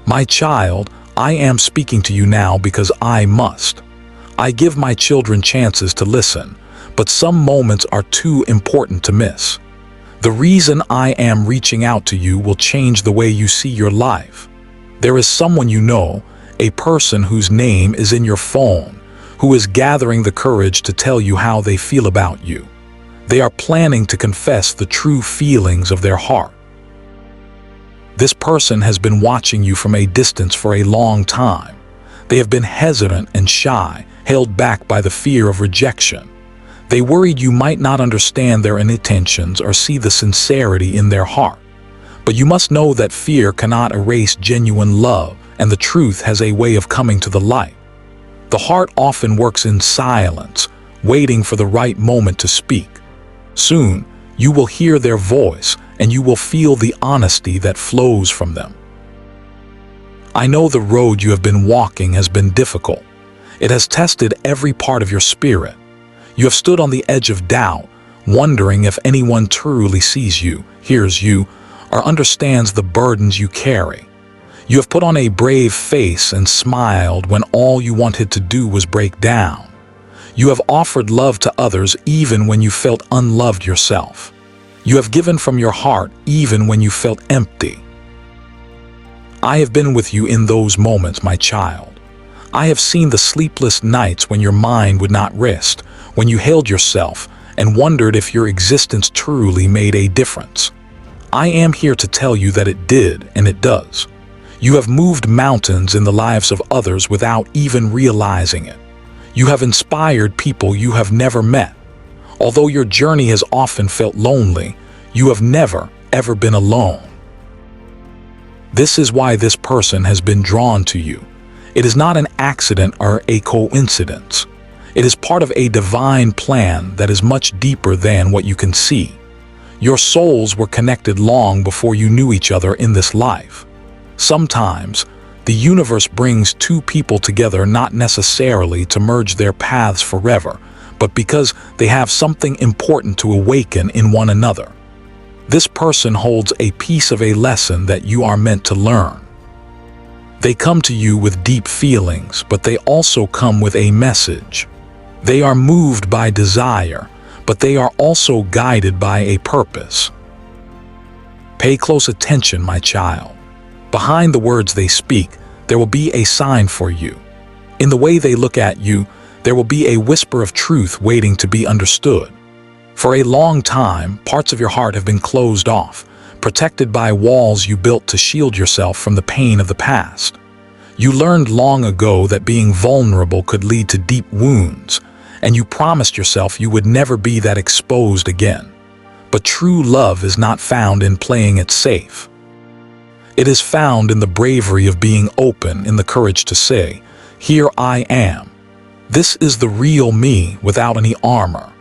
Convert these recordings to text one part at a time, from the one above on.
My child, I am speaking to you now because I must. I give my children chances to listen, but some moments are too important to miss. The reason I am reaching out to you will change the way you see your life. There is someone you know, a person whose name is in your phone, who is gathering the courage to tell you how they feel about you. They are planning to confess the true feelings of their heart. This person has been watching you from a distance for a long time. They have been hesitant and shy, held back by the fear of rejection. They worried you might not understand their intentions or see the sincerity in their heart. But you must know that fear cannot erase genuine love, and the truth has a way of coming to the light. The heart often works in silence, waiting for the right moment to speak. Soon, you will hear their voice, and you will feel the honesty that flows from them. I know the road you have been walking has been difficult. It has tested every part of your spirit. You have stood on the edge of doubt, wondering if anyone truly sees you, hears you, or understands the burdens you carry. You have put on a brave face and smiled when all you wanted to do was break down. You have offered love to others even when you felt unloved yourself. You have given from your heart even when you felt empty. I have been with you in those moments, my child. I have seen the sleepless nights when your mind would not rest, when you held yourself and wondered if your existence truly made a difference. I am here to tell you that it did, and it does. You have moved mountains in the lives of others without even realizing it. You have inspired people you have never met. Although your journey has often felt lonely, you have never, ever been alone. This is why this person has been drawn to you. It is not an accident or a coincidence. It is part of a divine plan that is much deeper than what you can see. Your souls were connected long before you knew each other in this life. Sometimes, the universe brings two people together not necessarily to merge their paths forever, but because they have something important to awaken in one another. This person holds a piece of a lesson that you are meant to learn. They come to you with deep feelings, but they also come with a message. They are moved by desire, but they are also guided by a purpose. Pay close attention, my child. Behind the words they speak, there will be a sign for you. In the way they look at you, there will be a whisper of truth waiting to be understood. For a long time, parts of your heart have been closed off, protected by walls you built to shield yourself from the pain of the past. You learned long ago that being vulnerable could lead to deep wounds, and you promised yourself you would never be that exposed again. But true love is not found in playing it safe. It is found in the bravery of being open, in the courage to say, "Here I am. This is the real me without any armor."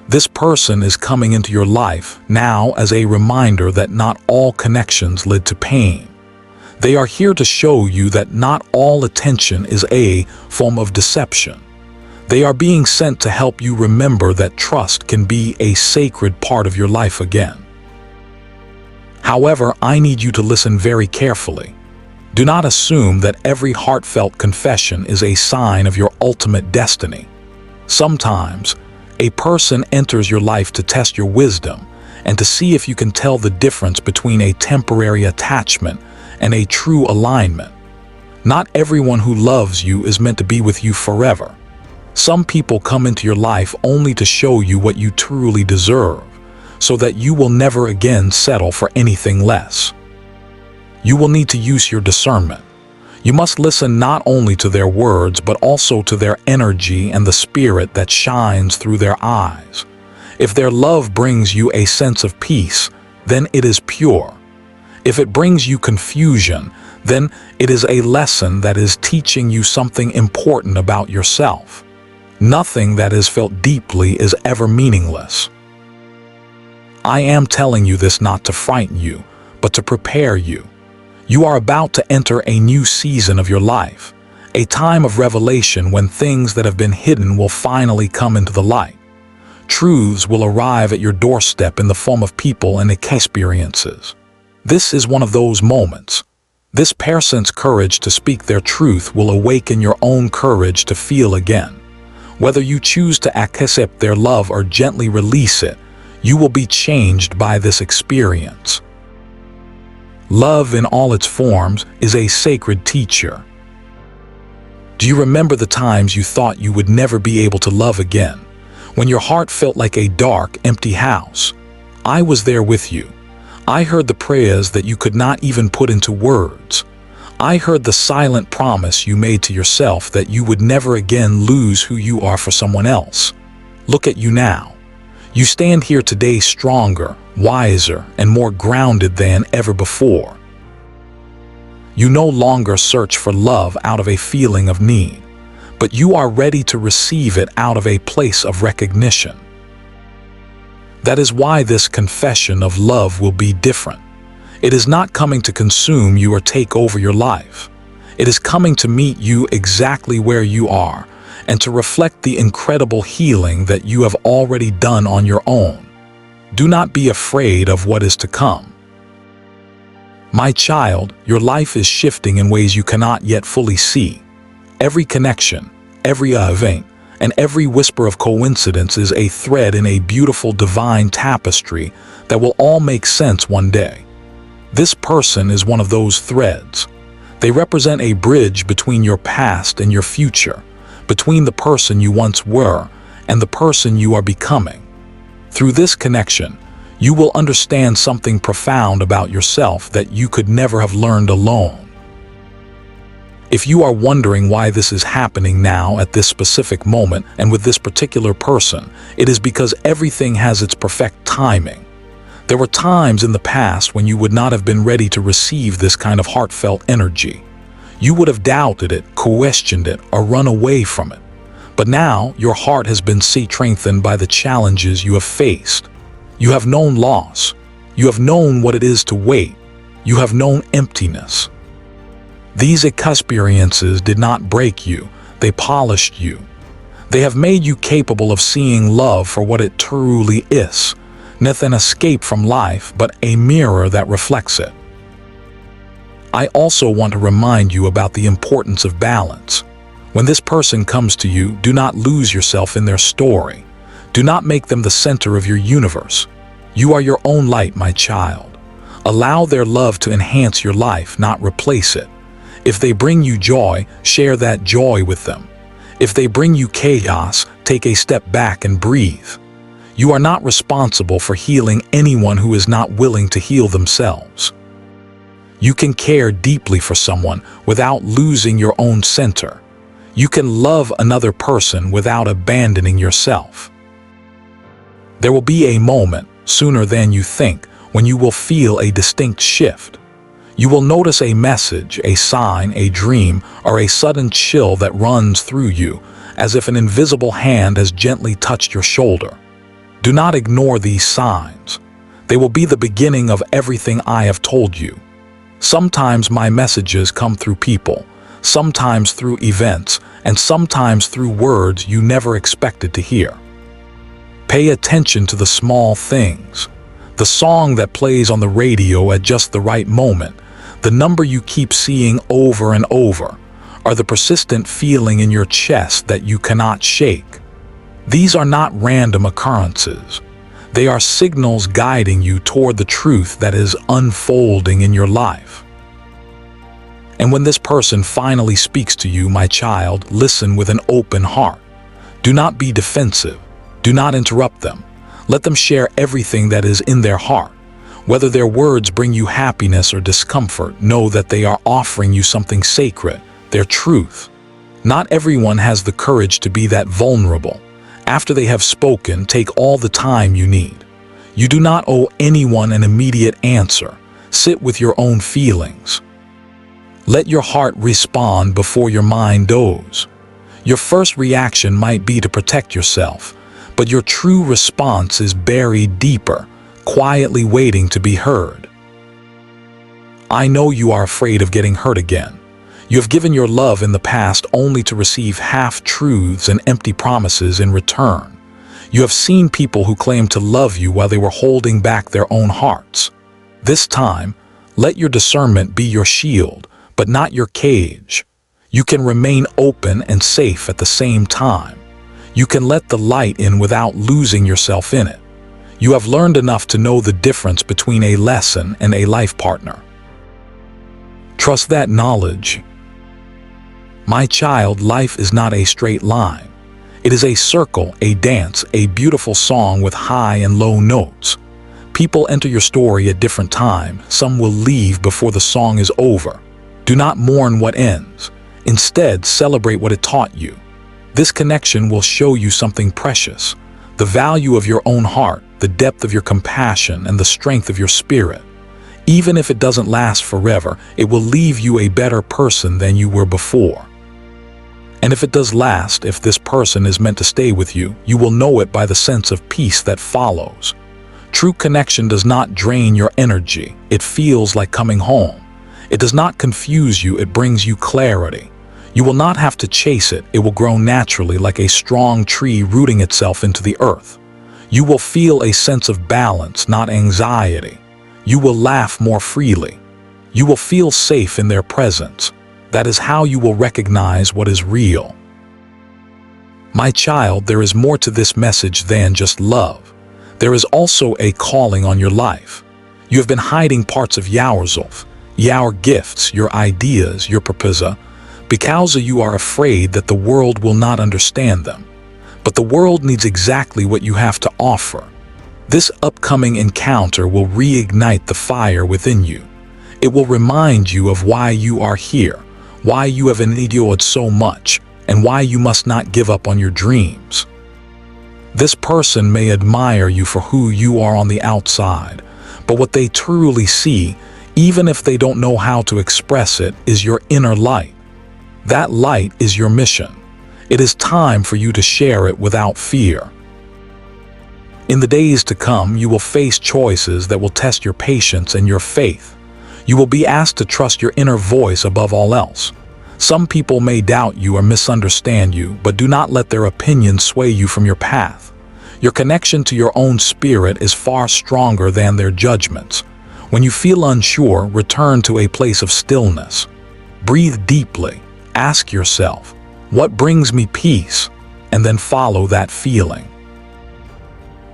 This person is coming into your life now as a reminder that not all connections lead to pain. They are here to show you that not all attention is a form of deception. They are being sent to help you remember that trust can be a sacred part of your life again. However, I need you to listen very carefully. Do not assume that every heartfelt confession is a sign of your ultimate destiny. Sometimes, a person enters your life to test your wisdom and to see if you can tell the difference between a temporary attachment and a true alignment. Not everyone who loves you is meant to be with you forever. Some people come into your life only to show you what you truly deserve, so that you will never again settle for anything less. You will need to use your discernment. You must listen not only to their words, but also to their energy and the spirit that shines through their eyes. If their love brings you a sense of peace, then it is pure. If it brings you confusion, then it is a lesson that is teaching you something important about yourself. Nothing that is felt deeply is ever meaningless. I am telling you this not to frighten you, but to prepare you. You are about to enter a new season of your life, a time of revelation when things that have been hidden will finally come into the light. Truths will arrive at your doorstep in the form of people and experiences. This is one of those moments. This person's courage to speak their truth will awaken your own courage to feel again. Whether you choose to accept their love or gently release it, you will be changed by this experience. Love in all its forms is a sacred teacher. Do you remember the times you thought you would never be able to love again? When your heart felt like a dark, empty house? I was there with you. I heard the prayers that you could not even put into words. I heard the silent promise you made to yourself that you would never again lose who you are for someone else. Look at you now. You stand here today stronger, wiser, and more grounded than ever before. You no longer search for love out of a feeling of need, but you are ready to receive it out of a place of recognition. That is why this confession of love will be different. It is not coming to consume you or take over your life. It is coming to meet you exactly where you are and to reflect the incredible healing that you have already done on your own. Do not be afraid of what is to come. My child, your life is shifting in ways you cannot yet fully see. Every connection, every event, and every whisper of coincidence is a thread in a beautiful divine tapestry that will all make sense one day. This person is one of those threads. They represent a bridge between your past and your future, between the person you once were and the person you are becoming. Through this connection, you will understand something profound about yourself that you could never have learned alone. If you are wondering why this is happening now at this specific moment and with this particular person, it is because everything has its perfect timing. There were times in the past when you would not have been ready to receive this kind of heartfelt energy. You would have doubted it, questioned it, or run away from it. But now your heart has been strengthened by the challenges you have faced. You have known loss. You have known what it is to wait. You have known emptiness. These experiences did not break you, they polished you. They have made you capable of seeing love for what it truly is, not an escape from life, but a mirror that reflects it. I also want to remind you about the importance of balance. When this person comes to you, do not lose yourself in their story. Do not make them the center of your universe. You are your own light, my child. Allow their love to enhance your life, not replace it. If they bring you joy, share that joy with them. If they bring you chaos, take a step back and breathe. You are not responsible for healing anyone who is not willing to heal themselves. You can care deeply for someone without losing your own center. You can love another person without abandoning yourself. There will be a moment, sooner than you think, when you will feel a distinct shift. You will notice a message, a sign, a dream, or a sudden chill that runs through you, as if an invisible hand has gently touched your shoulder. Do not ignore these signs. They will be the beginning of everything I have told you. Sometimes my messages come through people, sometimes through events, and sometimes through words you never expected to hear. Pay attention to the small things. The song that plays on the radio at just the right moment, the number you keep seeing over and over, or the persistent feeling in your chest that you cannot shake. These are not random occurrences. They are signals guiding you toward the truth that is unfolding in your life. And when this person finally speaks to you, my child, listen with an open heart. Do not be defensive. Do not interrupt them. Let them share everything that is in their heart. Whether their words bring you happiness or discomfort, know that they are offering you something sacred, their truth. Not everyone has the courage to be that vulnerable. After they have spoken, take all the time you need. You do not owe anyone an immediate answer. Sit with your own feelings. Let your heart respond before your mind does. Your first reaction might be to protect yourself, but your true response is buried deeper, quietly waiting to be heard. I know you are afraid of getting hurt again. You have given your love in the past only to receive half-truths and empty promises in return. You have seen people who claim to love you while they were holding back their own hearts. This time, let your discernment be your shield. but not your cage. You can remain open and safe at the same time. You can let the light in without losing yourself in it. You have learned enough to know the difference between a lesson and a life partner. Trust that knowledge. My child, life is not a straight line. It is a circle, a dance, a beautiful song with high and low notes. People enter your story at different times. Some will leave before the song is over. Do not mourn what ends. Instead, celebrate what it taught you. This connection will show you something precious, the value of your own heart, the depth of your compassion, and the strength of your spirit. Even if it doesn't last forever, it will leave you a better person than you were before. And if it does last, if this person is meant to stay with you, you will know it by the sense of peace that follows. True connection does not drain your energy. It feels like coming home. It does not confuse you. It brings you clarity. You will not have to chase it. It will grow naturally like a strong tree rooting itself into the earth. You will feel a sense of balance, not anxiety. You will laugh more freely. You will feel safe in their presence. That is how you will recognize what is real. My child, there is more to this message than just love. There is also a calling on your life. You have been hiding parts of 𝐆𝐎𝐃, your gifts, your ideas, your purpose, because you are afraid that the world will not understand them. But the world needs exactly what you have to offer. This upcoming encounter will reignite the fire within you. It will remind you of why you are here, why you have endured so much, and why you must not give up on your dreams. This person may admire you for who you are on the outside, but what they truly see, even if they don't know how to express it, is your inner light. That light is your mission. It is time for you to share it without fear. In the days to come, you will face choices that will test your patience and your faith. You will be asked to trust your inner voice above all else. Some people may doubt you or misunderstand you, but do not let their opinions sway you from your path. Your connection to your own spirit is far stronger than their judgments. When you feel unsure, return to a place of stillness. Breathe deeply. Ask yourself, what brings me peace? And then follow that feeling.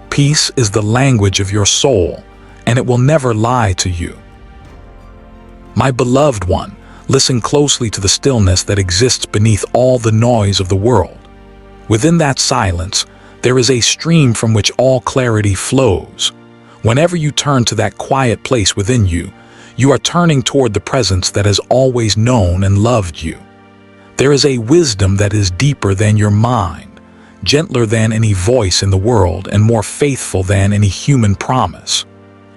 Peace is the language of your soul, and it will never lie to you. My beloved one, listen closely to the stillness that exists beneath all the noise of the world. Within that silence, there is a stream from which all clarity flows. Whenever you turn to that quiet place within you, you are turning toward the presence that has always known and loved you. There is a wisdom that is deeper than your mind, gentler than any voice in the world, and more faithful than any human promise.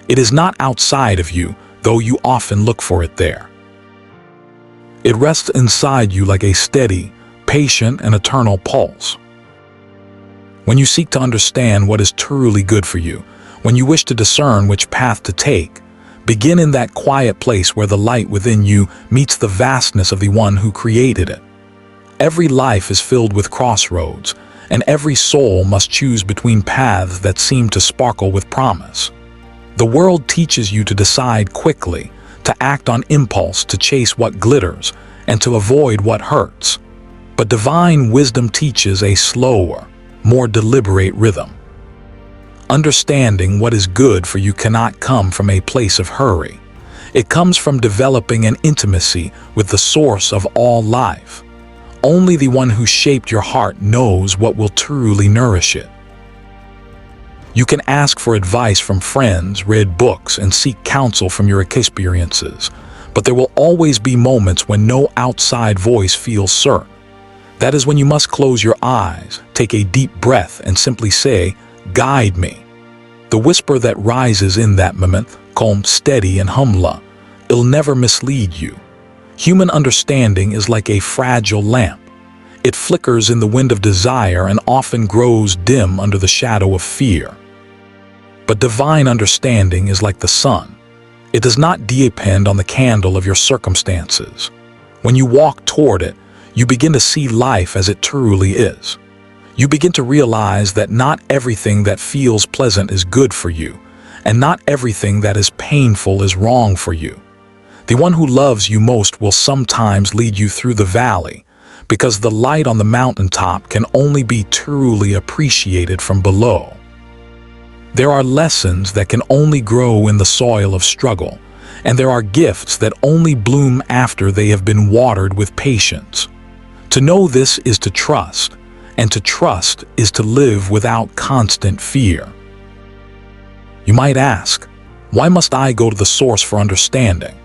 It is not outside of you, though you often look for it there. It rests inside you like a steady, patient, and eternal pulse. When you seek to understand what is truly good for you, when you wish to discern which path to take, begin in that quiet place where the light within you meets the vastness of the one who created it. Every life is filled with crossroads, and every soul must choose between paths that seem to sparkle with promise. The world teaches you to decide quickly, to act on impulse, to chase what glitters, and to avoid what hurts. But divine wisdom teaches a slower, more deliberate rhythm. Understanding what is good for you cannot come from a place of hurry. It comes from developing an intimacy with the source of all life. Only the one who shaped your heart knows what will truly nourish it. You can ask for advice from friends, read books, and seek counsel from your experiences, but there will always be moments when no outside voice feels certain. That is when you must close your eyes, take a deep breath, and simply say, "Guide me." The whisper that rises in that moment, calm, steady, and humble, it'll never mislead you. Human understanding is like a fragile lamp. It flickers in the wind of desire and often grows dim under the shadow of fear. But divine understanding is like the sun. It does not depend on the candle of your circumstances. When you walk toward it, you begin to see life as it truly is. You begin to realize that not everything that feels pleasant is good for you, and not everything that is painful is wrong for you. The one who loves you most will sometimes lead you through the valley, because the light on the mountaintop can only be truly appreciated from below. There are lessons that can only grow in the soil of struggle, and there are gifts that only bloom after they have been watered with patience. To know this is to trust, and to trust is to live without constant fear. You might ask, why must I go to the source for understanding?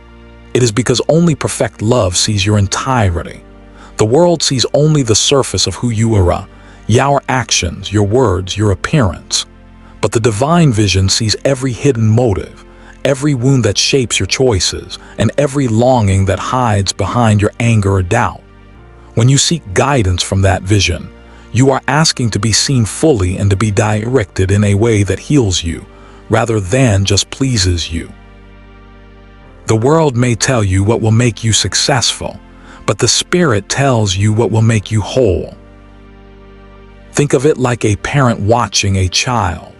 It is because only perfect love sees your entirety. The world sees only the surface of who you are, your actions, your words, your appearance. But the divine vision sees every hidden motive, every wound that shapes your choices, and every longing that hides behind your anger or doubt. When you seek guidance from that vision, you are asking to be seen fully and to be directed in a way that heals you, rather than just pleases you. The world may tell you what will make you successful, but the Spirit tells you what will make you whole. Think of it like a parent watching a child.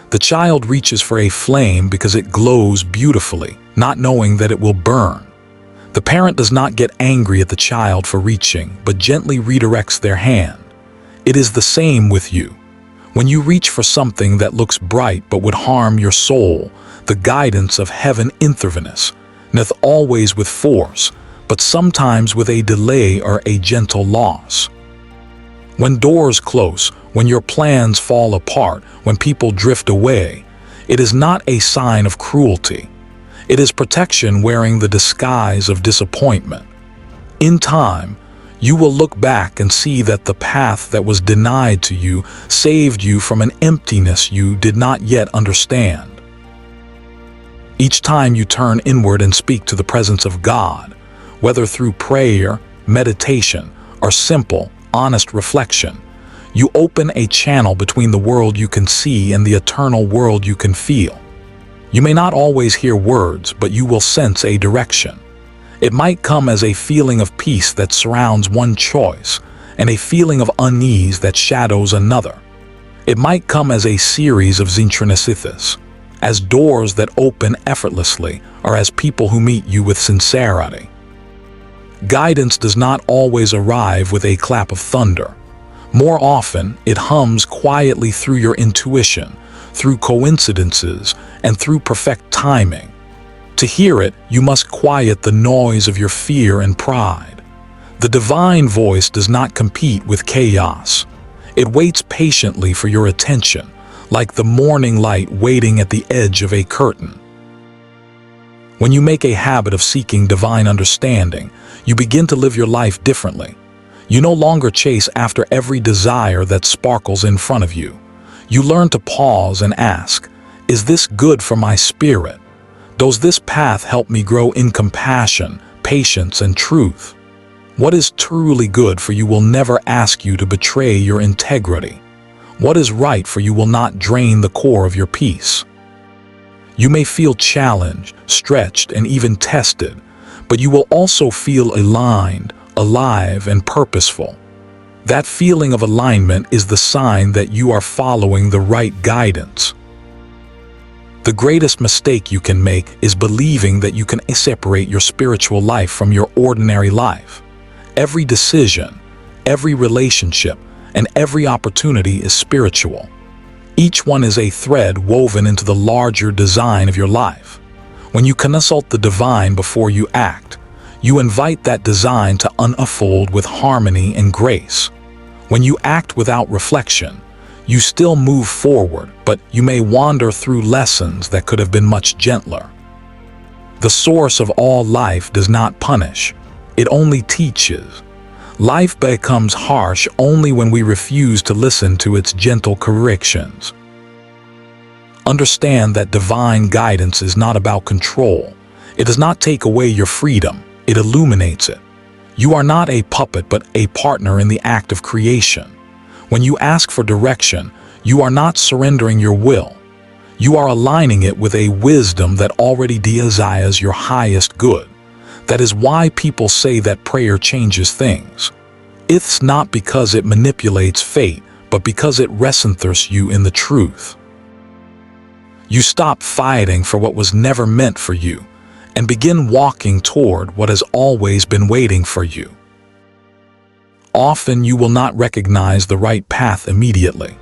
The child reaches for a flame because it glows beautifully, not knowing that it will burn. The parent does not get angry at the child for reaching, but gently redirects their hand. It is the same with you. When you reach for something that looks bright but would harm your soul, the guidance of heaven intervenes, not always with force, but sometimes with a delay or a gentle loss. When doors close, when your plans fall apart, when people drift away, it is not a sign of cruelty. It is protection wearing the disguise of disappointment. In time, you will look back and see that the path that was denied to you saved you from an emptiness you did not yet understand. Each time you turn inward and speak to the presence of God, whether through prayer, meditation, or simple, honest reflection, you open a channel between the world you can see and the eternal world you can feel. You may not always hear words, but you will sense a direction. It might come as a feeling of peace that surrounds one choice, and a feeling of unease that shadows another. It might come as a series of synchronicities, as doors that open effortlessly, or as people who meet you with sincerity. Guidance does not always arrive with a clap of thunder. More often, it hums quietly through your intuition, through coincidences, and through perfect timing. To hear it, you must quiet the noise of your fear and pride. The divine voice does not compete with chaos. It waits patiently for your attention, like the morning light waiting at the edge of a curtain. When you make a habit of seeking divine understanding, you begin to live your life differently. You no longer chase after every desire that sparkles in front of you. You learn to pause and ask, is this good for my spirit? Does this path help me grow in compassion, patience, and truth? What is truly good for you will never ask you to betray your integrity. What is right for you will not drain the core of your peace. You may feel challenged, stretched, and even tested, but you will also feel aligned, alive, and purposeful. That feeling of alignment is the sign that you are following the right guidance. The greatest mistake you can make is believing that you can separate your spiritual life from your ordinary life. Every decision, every relationship, and every opportunity is spiritual. Each one is a thread woven into the larger design of your life. When you consult the divine before you act, you invite that design to unfold with harmony and grace. When you act without reflection, you still move forward, but you may wander through lessons that could have been much gentler. The source of all life does not punish, it only teaches. Life becomes harsh only when we refuse to listen to its gentle corrections. Understand that divine guidance is not about control. It does not take away your freedom, it illuminates it. You are not a puppet but a partner in the act of creation. When you ask for direction, you are not surrendering your will. You are aligning it with a wisdom that already desires your highest good. That is why people say that prayer changes things. It's not because it manipulates fate, but because it recenters you in the truth. You stop fighting for what was never meant for you, and begin walking toward what has always been waiting for you. Often you will not recognize the right path immediately.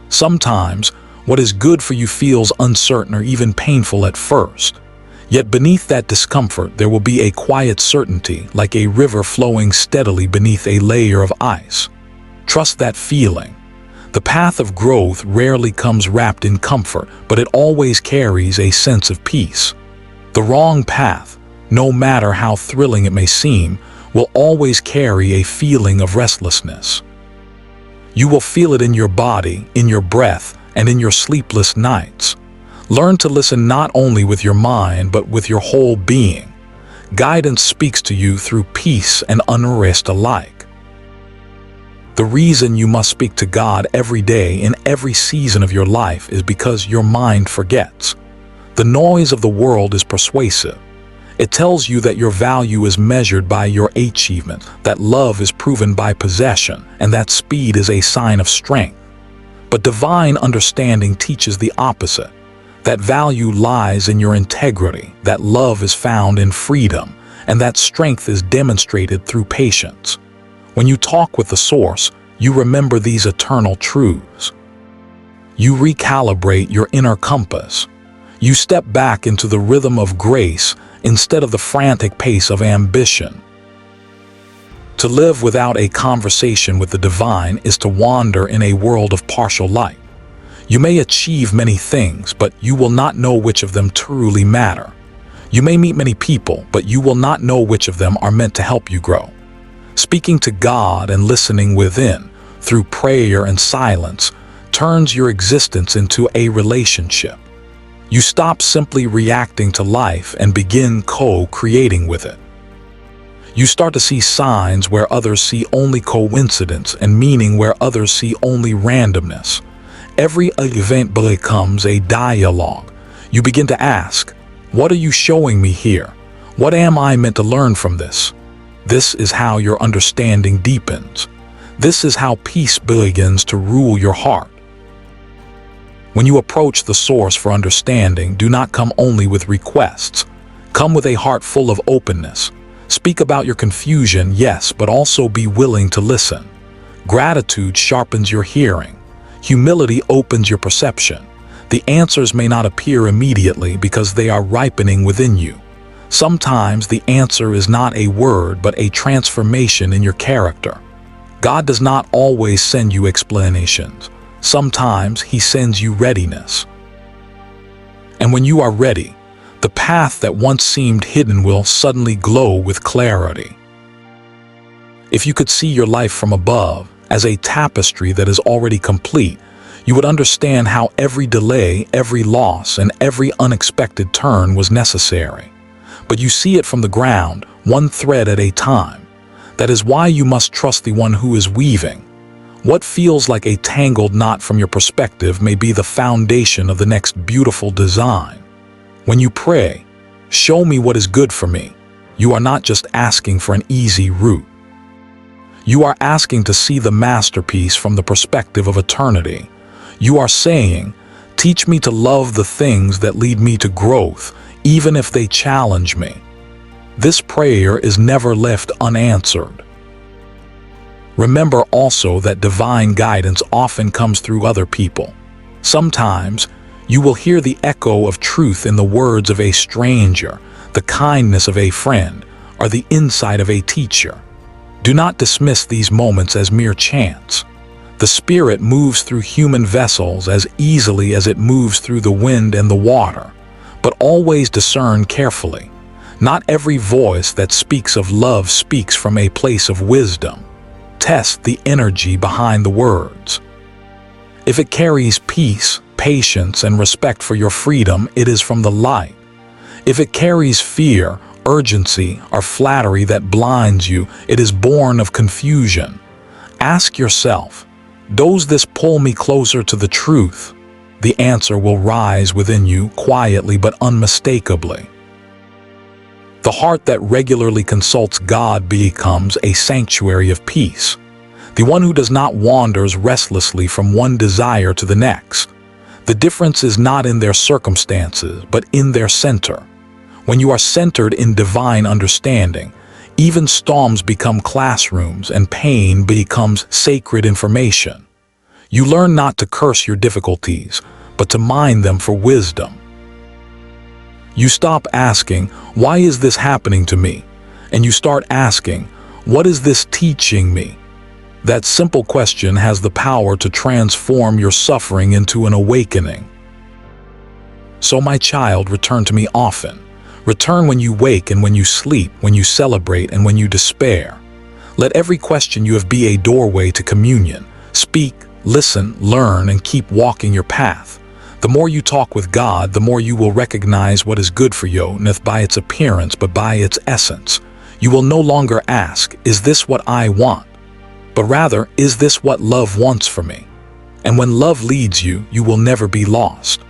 Sometimes what is good for you feels uncertain or even painful at first. Yet beneath that discomfort there will be a quiet certainty, like a river flowing steadily beneath a layer of ice. Trust that feeling. The path of growth rarely comes wrapped in comfort, but it always carries a sense of peace. The wrong path, no matter how thrilling it may seem, will always carry a feeling of restlessness. You will feel it in your body, in your breath, and in your sleepless nights. Learn to listen not only with your mind, but with your whole being. Guidance speaks to you through peace and unrest alike. The reason you must speak to God every day in every season of your life is because your mind forgets. The noise of the world is persuasive. It tells you that your value is measured by your achievement, that love is proven by possession, and that speed is a sign of strength. But divine understanding teaches the opposite. That value lies in your integrity, that love is found in freedom, and that strength is demonstrated through patience. When you talk with the source, you remember these eternal truths. You recalibrate your inner compass. You step back into the rhythm of grace instead of the frantic pace of ambition. To live without a conversation with the divine is to wander in a world of partial light. You may achieve many things, but you will not know which of them truly matter. You may meet many people, but you will not know which of them are meant to help you grow. Speaking to God and listening within, through prayer and silence, turns your existence into a relationship. You stop simply reacting to life and begin co-creating with it. You start to see signs where others see only coincidence and meaning where others see only randomness. Every event becomes a dialogue. You begin to ask, what are you showing me here? What am I meant to learn from this? This is how your understanding deepens. This is how peace begins to rule your heart. When you approach the source for understanding, do not come only with requests. Come with a heart full of openness. Speak about your confusion, yes, but also be willing to listen. Gratitude sharpens your hearing. Humility opens your perception. The answers may not appear immediately because they are ripening within you. Sometimes the answer is not a word, but a transformation in your character. God does not always send you explanations. Sometimes He sends you readiness. And when you are ready, the path that once seemed hidden will suddenly glow with clarity. If you could see your life from above, as a tapestry that is already complete, you would understand how every delay, every loss, and every unexpected turn was necessary. But you see it from the ground, one thread at a time. That is why you must trust the one who is weaving. What feels like a tangled knot from your perspective may be the foundation of the next beautiful design. When you pray, "Show me what is good for me," you are not just asking for an easy route. You are asking to see the masterpiece from the perspective of eternity. You are saying, "Teach me to love the things that lead me to growth, even if they challenge me." This prayer is never left unanswered. Remember also that divine guidance often comes through other people. Sometimes you will hear the echo of truth in the words of a stranger, the kindness of a friend, or the insight of a teacher. Do not dismiss these moments as mere chance. The Spirit moves through human vessels as easily as it moves through the wind and the water, but always discern carefully. Not every voice that speaks of love speaks from a place of wisdom. Test the energy behind the words. If it carries peace, patience, and respect for your freedom, it is from the light. If it carries fear, urgency, or flattery that blinds you, it is born of confusion. Ask yourself, does this pull me closer to the truth? The answer will rise within you quietly but unmistakably. The heart that regularly consults God becomes a sanctuary of peace. The one who does not wanders restlessly from one desire to the next. The difference is not in their circumstances, but in their center. When you are centered in divine understanding, even storms become classrooms and pain becomes sacred information. You learn not to curse your difficulties, but to mine them for wisdom. You stop asking, "Why is this happening to me?" and you start asking, "What is this teaching me?" That simple question has the power to transform your suffering into an awakening. So my child, return to me often. Return when you wake and when you sleep, when you celebrate and when you despair. Let every question you have be a doorway to communion. Speak, listen, learn, and keep walking your path. The more you talk with God, the more you will recognize what is good for you, not by its appearance, but by its essence. You will no longer ask, "Is this what I want?" but rather, "Is this what love wants for me?" And when love leads you, you will never be lost.